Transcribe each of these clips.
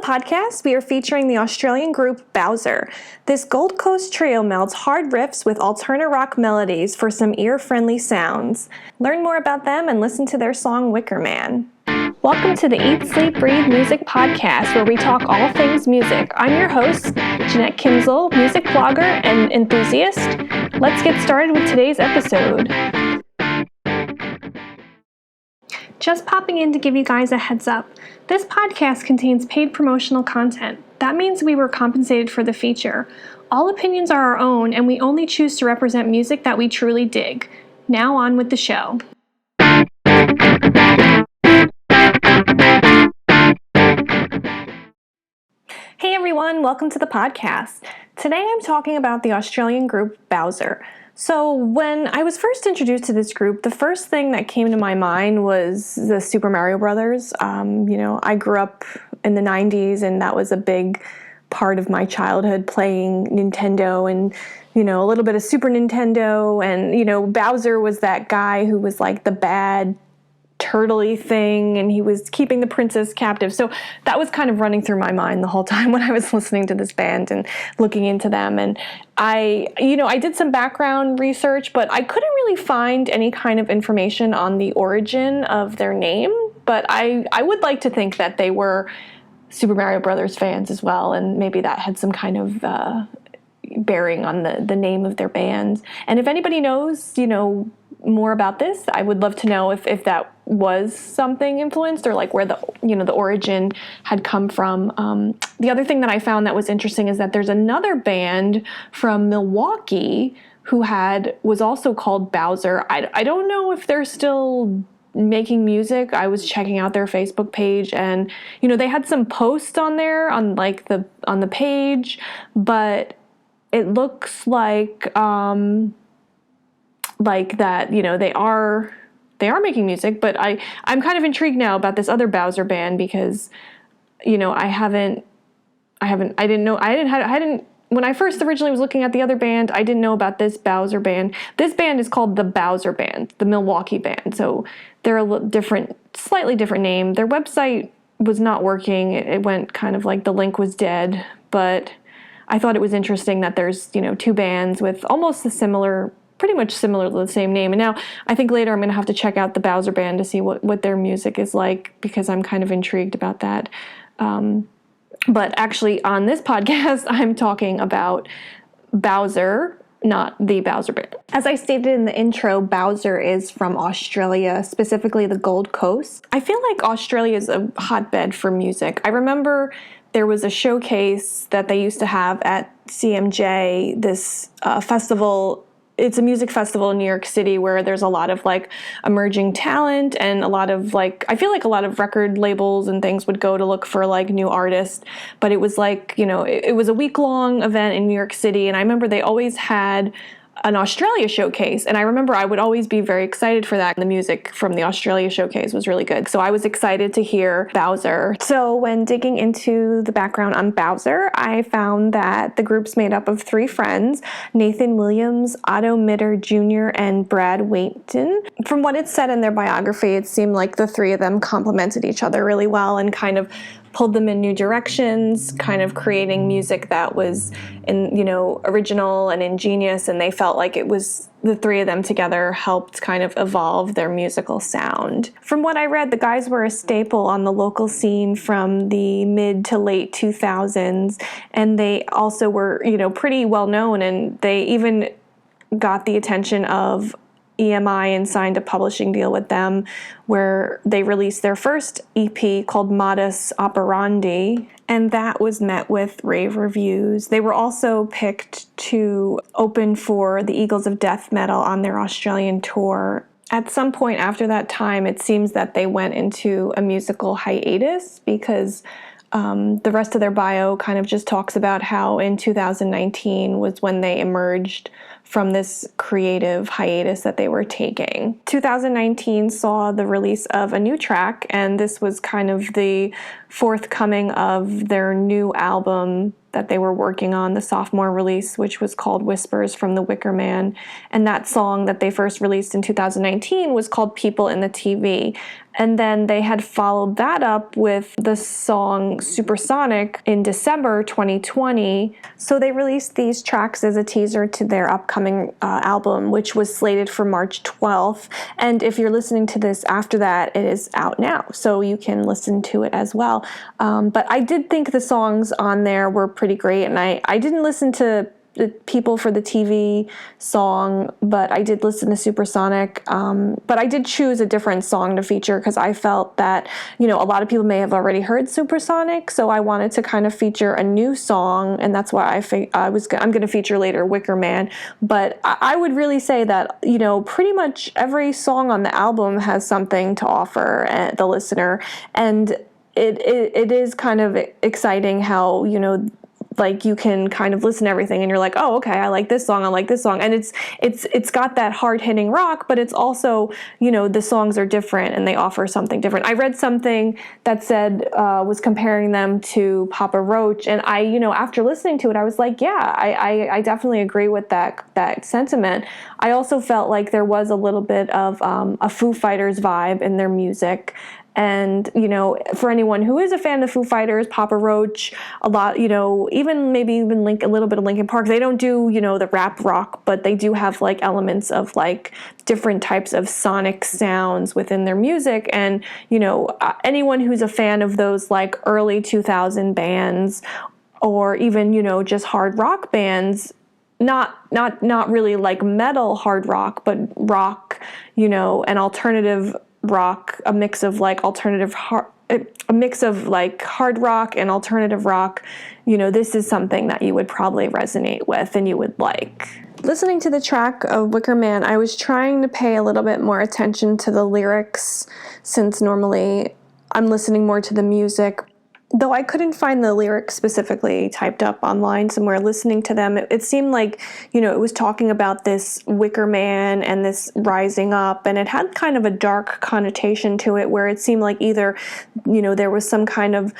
podcast, we are featuring the Australian group BoWser. This Gold Coast trio melds hard riffs with Alterna rock melodies for some ear-friendly sounds. Learn more about them and listen to their song Wicker Man. Welcome to the Eat, Sleep, Breathe Music podcast, where we talk all things music. I'm your host, Jeanette Kinzel, music blogger and enthusiast. Let's get started with today's episode. Just popping in to give you guys a heads up. This podcast contains paid promotional content. That means we were compensated for the feature. All opinions are our own, and we only choose to represent music that we truly dig. Now on with the show. Hey everyone, welcome to the podcast. Today I'm talking about the Australian group BoWser. So when I was first introduced to this group, the first thing that came to my mind was the Super Mario Brothers. I grew up in the 90s, and that was a big part of my childhood, playing Nintendo and, a little bit of Super Nintendo. And, BoWser was that guy who was like the bad turtley thing, and he was keeping the princess captive. So that was kind of running through my mind the whole time when I was listening to this band and looking into them. And I did some background research, but I couldn't really find any kind of information on the origin of their name. But I would like to think that they were Super Mario Brothers fans as well, and maybe that had some kind of bearing on the name of their band. And if anybody knows, more about this, I would love to know if that was something influenced, or like where the origin had come from. The other thing that I found that was interesting is that there's another band from Milwaukee who was also called BoWser. I don't know if they're still making music. I was checking out their Facebook page, and they had some posts on there on the page, but it looks like that, they are making music. But I'm kind of intrigued now about this other BoWser band, because when I first originally was looking at the other band, I didn't know about this BoWser band. This band is called the BoWser Band, the Milwaukee band. So they're a slightly different name. Their website was not working. It went kind of like the link was dead, but I thought it was interesting that there's, two bands with almost pretty much similar to the same name. And now I think later I'm going to have to check out the BoWser band to see what their music is like, because I'm kind of intrigued about that. But actually on this podcast, I'm talking about BoWser, not the BoWser band. As I stated in the intro, BoWser is from Australia, specifically the Gold Coast. I feel like Australia is a hotbed for music. I remember there was a showcase that they used to have at CMJ, this festival. It's a music festival in New York City where there's a lot of emerging talent, and a lot of I feel like a lot of record labels and things would go to look for new artists. But it was it was a week-long event in New York City, and I remember they always had an Australia showcase, and I remember I would always be very excited for that. The music from the Australia showcase was really good, so I was excited to hear BoWser. So when digging into the background on BoWser, I found that the group's made up of 3 friends: Nathan Williams, Otto Mitter Jr., and Brad Waiton. From what it said in their biography, it seemed like the 3 of them complemented each other really well and kind of pulled them in new directions, kind of creating music that was original and ingenious, and they felt like it was the 3 of them together helped kind of evolve their musical sound. From what I read, the guys were a staple on the local scene from the mid to late 2000s, and they also were, pretty well known, and they even got the attention of EMI and signed a publishing deal with them, where they released their first EP called Modus Operandi, and that was met with rave reviews. They were also picked to open for the Eagles of Death Metal on their Australian tour. At some point after that time, it seems that they went into a musical hiatus, because the rest of their bio kind of just talks about how in 2019 was when they emerged from this creative hiatus that they were taking. 2019 saw the release of a new track, and this was kind of the forthcoming of their new album that they were working on, the sophomore release, which was called Whispers from the Wicker Man. And that song that they first released in 2019 was called People in the TV. And then they had followed that up with the song Supersonic in December 2020. So they released these tracks as a teaser to their upcoming album, which was slated for March 12th. And if you're listening to this after that, it is out now, so you can listen to it as well. But I did think the songs on there were pretty great, and I didn't listen to the People for the TV song, but I did listen to Supersonic. But I did choose a different song to feature because I felt that, a lot of people may have already heard Supersonic, so I wanted to kind of feature a new song, and that's why I'm going to feature later Wicker Man. But I would really say that, pretty much every song on the album has something to offer the listener, and it is kind of exciting how, like you can kind of listen to everything and you're like, oh, okay, I like this song, and it's got that hard-hitting rock, but it's also, the songs are different and they offer something different. I read something that said, was comparing them to Papa Roach, and I, after listening to it, I was like, yeah, I definitely agree with that sentiment. I also felt like there was a little bit of a Foo Fighters vibe in their music. And, for anyone who is a fan of Foo Fighters, Papa Roach, a lot, even a little bit of Linkin Park, they don't do, the rap rock, but they do have like elements of like different types of sonic sounds within their music. And, anyone who's a fan of those like early 2000 bands, or even, just hard rock bands, not really like metal hard rock, but rock, and alternative rock, a mix of like hard rock and alternative rock, this is something that you would probably resonate with and you would like. Listening to the track of Wicker Man, I was trying to pay a little bit more attention to the lyrics, since normally I'm listening more to the music. Though I couldn't find the lyrics specifically typed up online somewhere, listening to them, it seemed like, it was talking about this Wicker Man and this rising up, and it had kind of a dark connotation to it, where it seemed like either, there was some kind of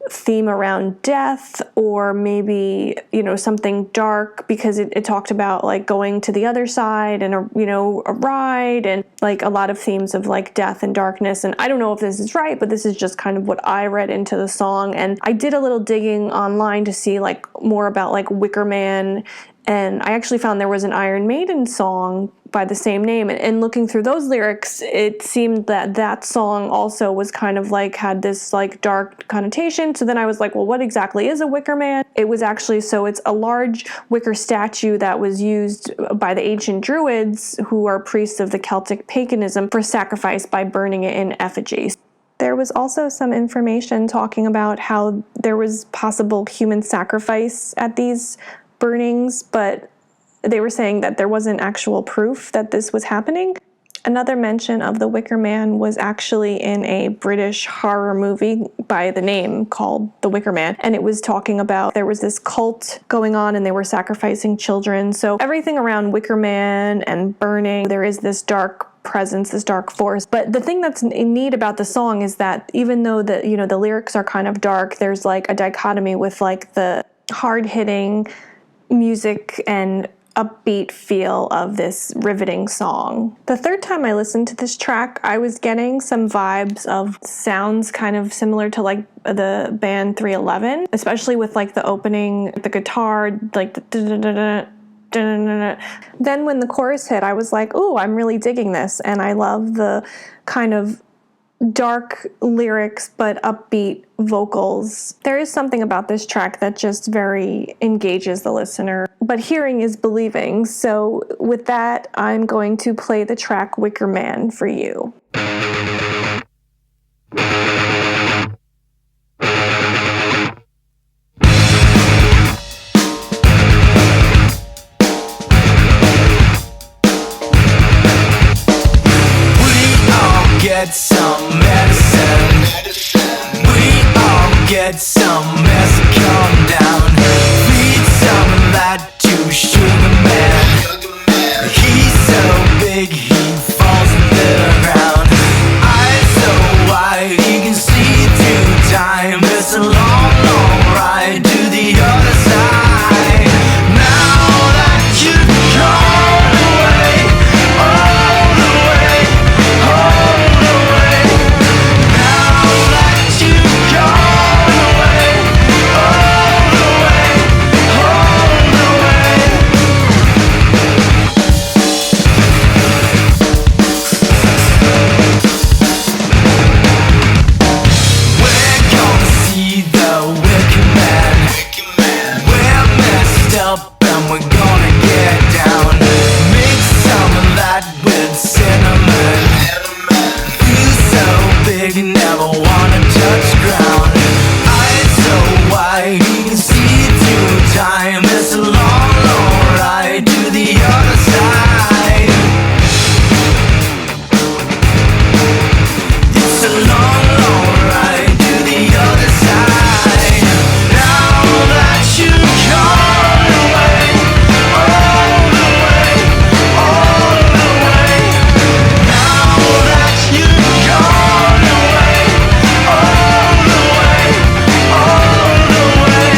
theme around death, or maybe, something dark, because it talked about like going to the other side and a ride, and like a lot of themes of like death and darkness. And I don't know if this is right, but this is just kind of what I read into the song. And I did a little digging online to see like more about like Wicker Man, and I actually found there was an Iron Maiden song by the same name. And looking through those lyrics, it seemed that song also was kind of like had this like dark connotation. So then I was like, well, what exactly is a Wicker Man? It was actually, it's a large wicker statue that was used by the ancient Druids, who are priests of the Celtic paganism, for sacrifice by burning it in effigy. There was also some information talking about how there was possible human sacrifice at these burnings, but they were saying that there wasn't actual proof that this was happening. Another mention of the Wicker Man was actually in a British horror movie by the name called The Wicker Man, and it was talking about there was this cult going on and they were sacrificing children. So everything around Wicker Man and burning, there is this dark presence, this dark force. But the thing that's neat about the song is that even though the lyrics are kind of dark, there's like a dichotomy with like the hard-hitting music and upbeat feel of this riveting song. The third time I listened to this track, I was getting some vibes of sounds kind of similar to like the band 311, especially with like the opening, the guitar, like the then when the chorus hit, I was like, ooh, I'm really digging this. And I love the kind of dark lyrics but upbeat vocals. There is something about this track that just very engages the listener. But hearing is believing. So with that, I'm going to play the track Wicker Man for you. Get some medicine. We all get some medicine. Calm down. Feed some of that to Sugar Man. He's so big he falls into the ground. Eyes so wide he can see through time. It's a long, long ride to the other side. Now that you've gone away, all the way, all the way. he never wanna touch ground. Eyes so wide, he can see through time. It's a long, long ride to the other side. It's a long, long ride to the other side. Now that you've gone away, all the way, all the way. Now that you've gone away, all the way, all the way.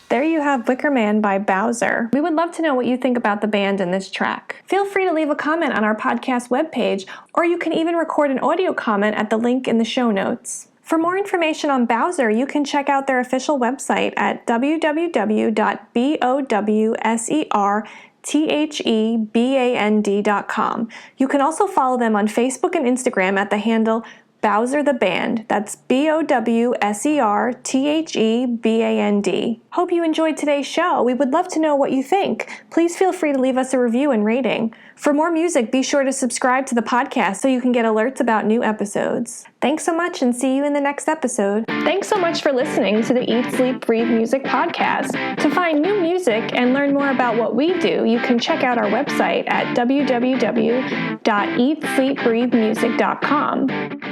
There you have Wicker Man by BoWser. We would love to know what you think about the band and this track. Feel free to leave a comment on our podcast webpage, or you can even record an audio comment at the link in the show notes. For more information on BoWser, you can check out their official website at www.bowsertheband.com. You can also follow them on Facebook and Instagram at the handle BoWser the Band. That's BoWsertheband. Hope you enjoyed today's show. We would love to know what you think. Please feel free to leave us a review and rating. For more music, be sure to subscribe to the podcast so you can get alerts about new episodes. Thanks so much, and see you in the next episode. Thanks so much for listening to the Eat, Sleep, Breathe Music podcast. To find new music and learn more about what we do, you can check out our website at www.eatsleepbreathemusic.com.